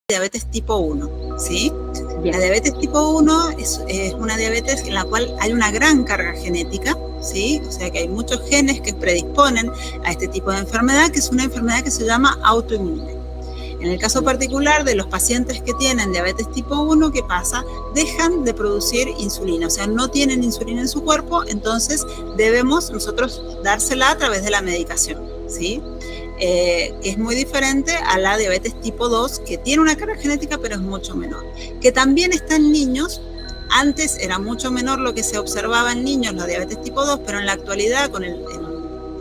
diabetes tipo 1, ¿sí? Bien. La diabetes tipo 1 es una diabetes en la cual hay una gran carga genética, ¿sí? O sea que hay muchos genes que predisponen a este tipo de enfermedad, que es una enfermedad que se llama autoinmune. En el caso particular de los pacientes que tienen diabetes tipo 1, ¿qué pasa? Dejan de producir insulina, o sea, no tienen insulina en su cuerpo, entonces debemos nosotros dársela a través de la medicación, ¿sí? Que es muy diferente a la diabetes tipo 2, que tiene una carga genética, pero es mucho menor. Que también está en niños. Antes era mucho menor lo que se observaba en niños, la diabetes tipo 2, pero en la actualidad, con el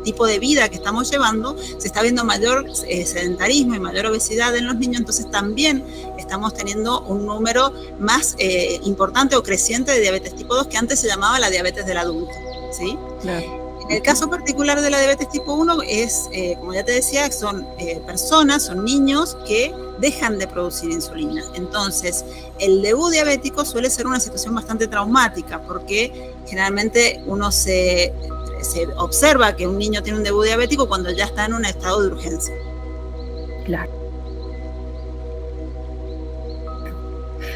tipo de vida que estamos llevando, se está viendo mayor sedentarismo y mayor obesidad en los niños, entonces también estamos teniendo un número más importante o creciente de diabetes tipo 2, que antes se llamaba la diabetes del adulto, ¿sí? Claro. En el caso particular de la diabetes tipo 1 es, como ya te decía, son personas, son niños que dejan de producir insulina. Entonces, el debut diabético suele ser una situación bastante traumática, porque generalmente uno se observa que un niño tiene un debut diabético cuando ya está en un estado de urgencia. Claro.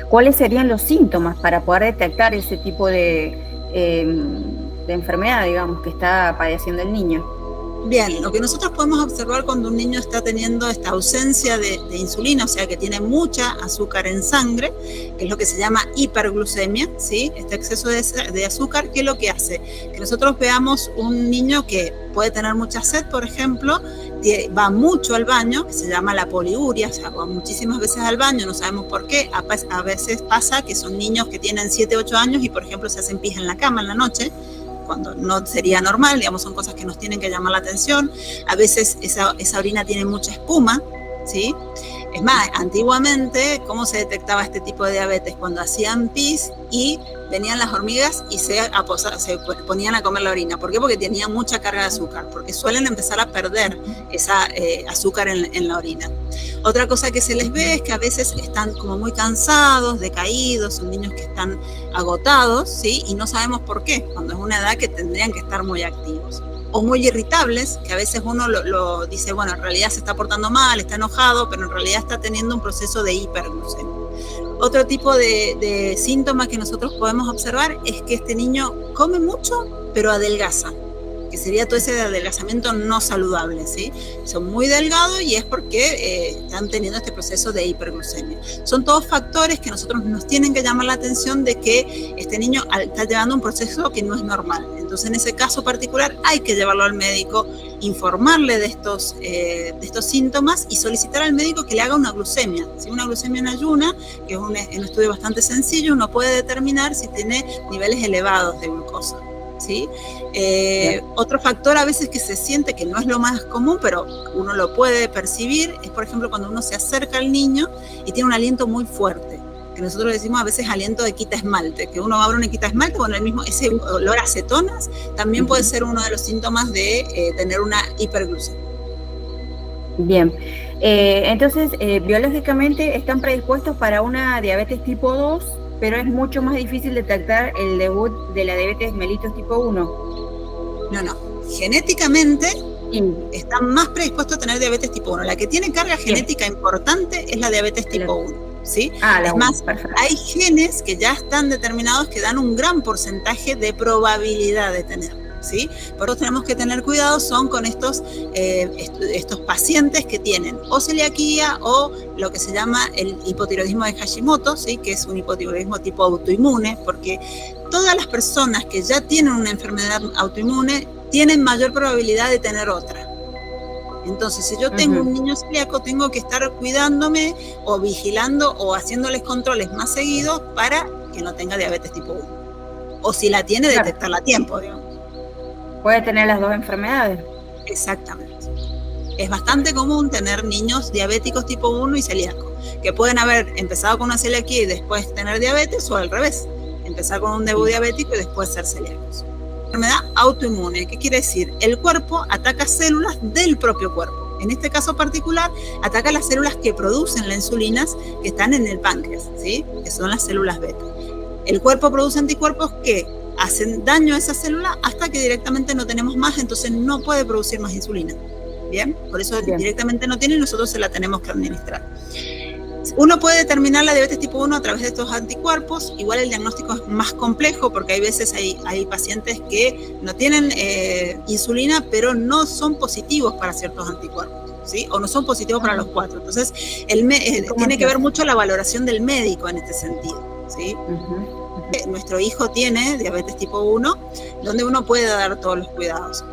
¿Cuáles serían los síntomas para poder detectar ese tipo de enfermedad, digamos, que está padeciendo el niño? Bien, lo que nosotros podemos observar cuando un niño está teniendo esta ausencia de insulina, o sea que tiene mucha azúcar en sangre, que es lo que se llama hiperglucemia, ¿sí? Este exceso de azúcar, ¿qué es lo que hace? Que nosotros veamos un niño que puede tener mucha sed, por ejemplo, va mucho al baño, que se llama la poliuria, o sea, va muchísimas veces al baño, no sabemos por qué. A veces pasa que son niños que tienen 7, 8 años y, por ejemplo, se hacen pis en la cama en la noche, cuando no sería normal, digamos, son cosas que nos tienen que llamar la atención. A veces esa orina tiene mucha espuma, ¿sí? Es más, antiguamente, ¿cómo se detectaba este tipo de diabetes? Cuando hacían pis y venían las hormigas y se ponían a comer la orina. ¿Por qué? Porque tenían mucha carga de azúcar, porque suelen empezar a perder esa azúcar en la orina. Otra cosa que se les ve es que a veces están como muy cansados, decaídos, son niños que están agotados, ¿sí? Y no sabemos por qué, cuando es una edad que tendrían que estar muy activos. O muy irritables, que a veces uno lo dice, bueno, en realidad se está portando mal, está enojado, pero en realidad está teniendo un proceso de hiperglucemia. Otro tipo de síntoma que nosotros podemos observar es que este niño come mucho, pero adelgaza, que sería todo ese adelgazamiento no saludable, ¿sí? Son muy delgados y es porque están teniendo este proceso de hiperglucemia. Son todos factores que nosotros nos tienen que llamar la atención de que este niño está llevando un proceso que no es normal. Entonces, en ese caso particular hay que llevarlo al médico, informarle de estos síntomas y solicitar al médico que le haga una glucemia. ¿Sí? Una glucemia en ayuna, que es un estudio bastante sencillo, uno puede determinar si tiene niveles elevados de glucosa. ¿Sí? Otro factor a veces que se siente que no es lo más común, pero uno lo puede percibir, es por ejemplo cuando uno se acerca al niño y tiene un aliento muy fuerte, que nosotros decimos a veces aliento de quita esmalte, que uno abre una quita esmalte, bueno, ese olor a acetonas también puede ser uno de los síntomas de tener una hiperglucemia. Bien, entonces biológicamente están predispuestos para una diabetes tipo 2, pero es mucho más difícil detectar el debut de la diabetes mellitus tipo 1. No. Genéticamente están más predispuestos a tener diabetes tipo 1. La que tiene carga genética importante es la diabetes tipo 1. ¿Sí? Es más, hay genes que ya están determinados que dan un gran porcentaje de probabilidad de tener. ¿Sí? Por eso tenemos que tener cuidado son con estos pacientes que tienen o celiaquía o lo que se llama el hipotiroidismo de Hashimoto, ¿sí? Que es un hipotiroidismo tipo autoinmune, porque todas las personas que ya tienen una enfermedad autoinmune tienen mayor probabilidad de tener otra. Entonces, si yo tengo un niño celíaco, tengo que estar cuidándome o vigilando o haciéndoles controles más seguidos para que no tenga diabetes tipo 1. O si la tiene, detectarla a tiempo, digamos. Puede tener las dos enfermedades. Exactamente. Es bastante común tener niños diabéticos tipo 1 y celíacos, que pueden haber empezado con una celiaquía y después tener diabetes, o al revés, empezar con un debut diabético y después ser celíacos. Enfermedad autoinmune, ¿qué quiere decir? El cuerpo ataca células del propio cuerpo. En este caso particular, ataca las células que producen las insulinas que están en el páncreas, ¿sí? Que son las células beta. El cuerpo produce anticuerpos que hacen daño a esa célula hasta que directamente no tenemos más, entonces no puede producir más insulina. ¿Bien? Por eso directamente no tiene y nosotros se la tenemos que administrar. Uno puede determinar la diabetes tipo 1 a través de estos anticuerpos. Igual el diagnóstico es más complejo porque hay veces hay pacientes que no tienen insulina, pero no son positivos para ciertos anticuerpos, ¿sí? O no son positivos para los 4. Entonces, tiene que ver mucho la valoración del médico en este sentido, ¿sí? Nuestro hijo tiene diabetes tipo 1, donde uno puede dar todos los cuidados.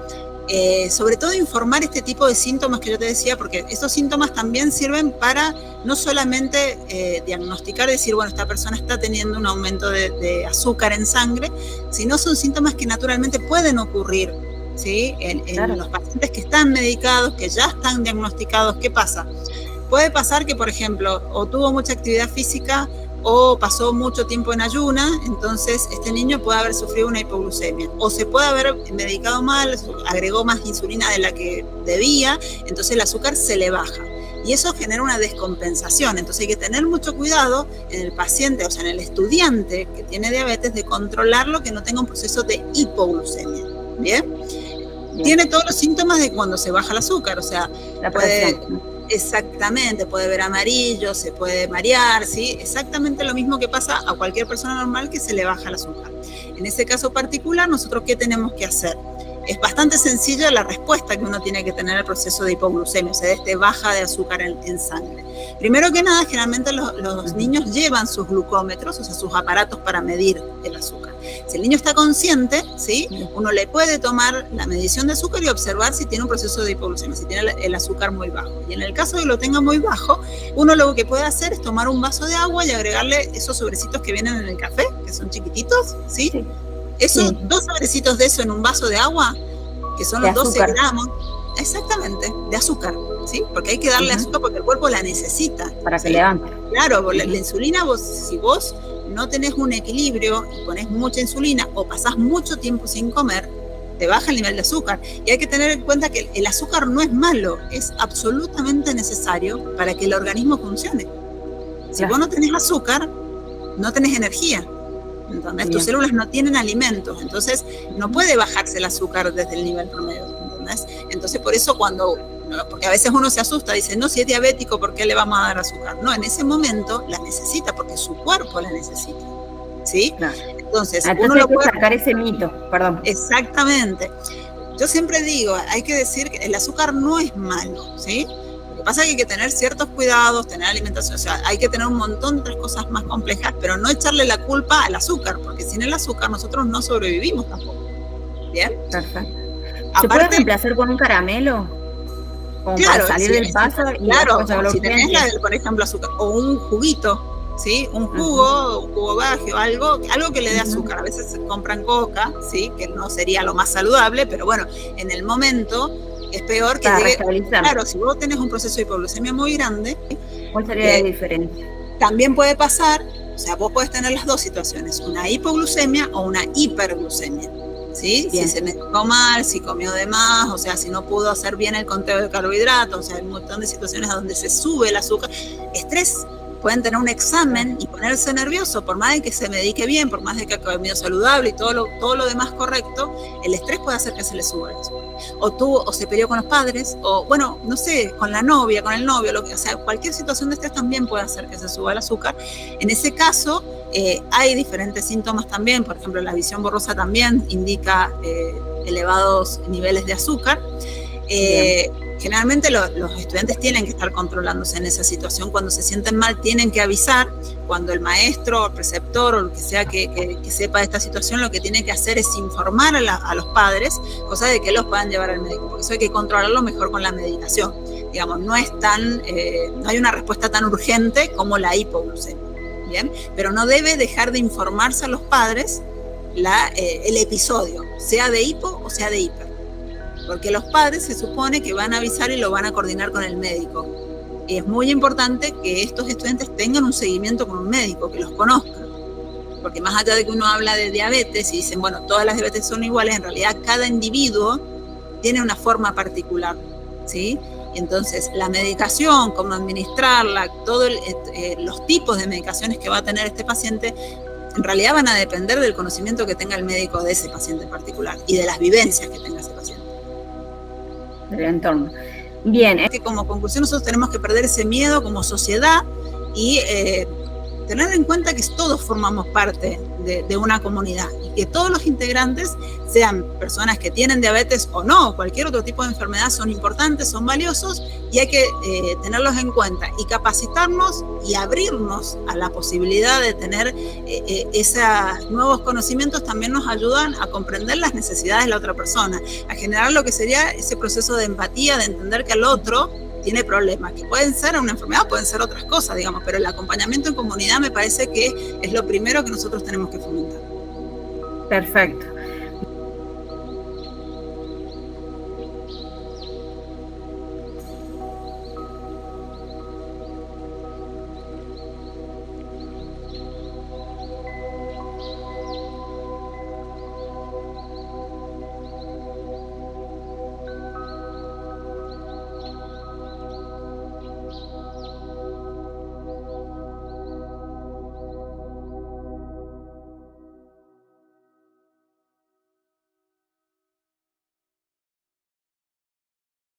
Sobre todo informar este tipo de síntomas que yo te decía, porque estos síntomas también sirven para no solamente diagnosticar, decir, bueno, esta persona está teniendo un aumento de azúcar en sangre, sino son síntomas que naturalmente pueden ocurrir, ¿sí? En los pacientes que están medicados, que ya están diagnosticados. ¿Qué pasa? Puede pasar que, por ejemplo, o tuvo mucha actividad física o pasó mucho tiempo en ayuna, entonces este niño puede haber sufrido una hipoglucemia, o se puede haber medicado mal, agregó más insulina de la que debía, entonces el azúcar se le baja. Y eso genera una descompensación, entonces hay que tener mucho cuidado en el paciente, o sea, en el estudiante que tiene diabetes, de controlarlo, que no tenga un proceso de hipoglucemia. ¿Bien? Tiene todos los síntomas de cuando se baja el azúcar, o sea, la presión. Exactamente, puede ver amarillo, se puede marear, ¿sí? Exactamente lo mismo que pasa a cualquier persona normal que se le baja el azúcar. En ese caso particular, nosotros, ¿qué tenemos que hacer? Es bastante sencilla la respuesta que uno tiene que tener al proceso de hipoglucemia, o sea, de este baja de azúcar en sangre. Primero que nada, generalmente los niños llevan sus glucómetros, o sea, sus aparatos para medir el azúcar. Si el niño está consciente, ¿sí? Uno le puede tomar la medición de azúcar y observar si tiene un proceso de hipoglucemia, si tiene el azúcar muy bajo. Y en el caso de que lo tenga muy bajo, uno lo que puede hacer es tomar un vaso de agua y agregarle esos sobrecitos que vienen en el café, que son chiquititos, ¿sí? Esos 2 sobrecitos de eso en un vaso de agua, que son los 12 gramos, exactamente, de azúcar, ¿sí? Porque hay que darle azúcar porque el cuerpo la necesita. Para que levante. Claro, la insulina, si vos no tenés un equilibrio y ponés mucha insulina o pasás mucho tiempo sin comer, te baja el nivel de azúcar. Y hay que tener en cuenta que el azúcar no es malo, es absolutamente necesario para que el organismo funcione. Si vos no tenés azúcar, no tenés energía. ¿Entendés? Tus células no tienen alimentos, entonces no puede bajarse el azúcar desde el nivel promedio, ¿entendés? Entonces por eso porque a veces uno se asusta, dice, no, si es diabético, ¿por qué le vamos a dar azúcar? No, en ese momento la necesita porque su cuerpo la necesita, ¿sí? Claro. Entonces uno hay que sacar ese mito, perdón. Exactamente. Yo siempre digo, hay que decir que el azúcar no es malo, ¿sí? Lo que pasa es que hay que tener ciertos cuidados, tener alimentación, o sea, hay que tener un montón de otras cosas más complejas, pero no echarle la culpa al azúcar, porque sin el azúcar nosotros no sobrevivimos tampoco. ¿Bien? Perfecto. ¿Se puede reemplazar con un caramelo? Como claro, para salir del paso. Claro, si tenés por ejemplo, azúcar, o un juguito, ¿sí? Un jugo bajo, algo que le dé azúcar. A veces se compran coca, ¿sí? Que no sería lo más saludable, pero bueno, en el momento es peor que llegue. Claro, si vos tenés un proceso de hipoglucemia muy grande, ¿cuál sería la diferencia? También puede pasar, o sea, vos podés tener las dos situaciones, una hipoglucemia o una hiperglucemia, ¿sí? Si se mezcló mal, si comió de más, o sea, si no pudo hacer bien el conteo de carbohidratos, o sea, hay un montón de situaciones donde se sube el azúcar. Estrés. Pueden tener un examen y ponerse nervioso, por más de que se medique bien, por más de que ha comido saludable y todo lo demás correcto, el estrés puede hacer que se le suba eso. O se peleó con los padres, o bueno, no sé, con la novia, con el novio, o sea, cualquier situación de estrés también puede hacer que se suba el azúcar. En ese caso, hay diferentes síntomas también, por ejemplo, la visión borrosa también indica elevados niveles de azúcar. Generalmente los estudiantes tienen que estar controlándose en esa situación. Cuando se sienten mal tienen que avisar. Cuando el maestro o el preceptor o lo que sea que sepa de esta situación, lo que tiene que hacer es informar a los padres, cosa de que los puedan llevar al médico, porque eso hay que controlarlo mejor con la medicación. Digamos, no hay una respuesta tan urgente como la hipoglucemia, ¿bien? Pero no debe dejar de informarse a los padres el episodio, sea de hipo o sea de hiper. Porque los padres se supone que van a avisar y lo van a coordinar con el médico. Y es muy importante que estos estudiantes tengan un seguimiento con un médico, que los conozcan. Porque más allá de que uno habla de diabetes y dicen, bueno, todas las diabetes son iguales, en realidad cada individuo tiene una forma particular, ¿sí? Y entonces la medicación, cómo administrarla, todos los tipos de medicaciones que va a tener este paciente, en realidad van a depender del conocimiento que tenga el médico de ese paciente en particular y de las vivencias que tenga ese paciente. Del entorno. Bien. Que como conclusión nosotros tenemos que perder ese miedo como sociedad y tener en cuenta que todos formamos parte de una comunidad y que todos los integrantes, sean personas que tienen diabetes o no, cualquier otro tipo de enfermedad, son importantes, son valiosos y hay que tenerlos en cuenta y capacitarnos y abrirnos a la posibilidad de tener esos nuevos conocimientos. También nos ayudan a comprender las necesidades de la otra persona, a generar lo que sería ese proceso de empatía, de entender que el otro tiene problemas, que pueden ser una enfermedad, pueden ser otras cosas, digamos, pero el acompañamiento en comunidad me parece que es lo primero que nosotros tenemos que fomentar. Perfecto.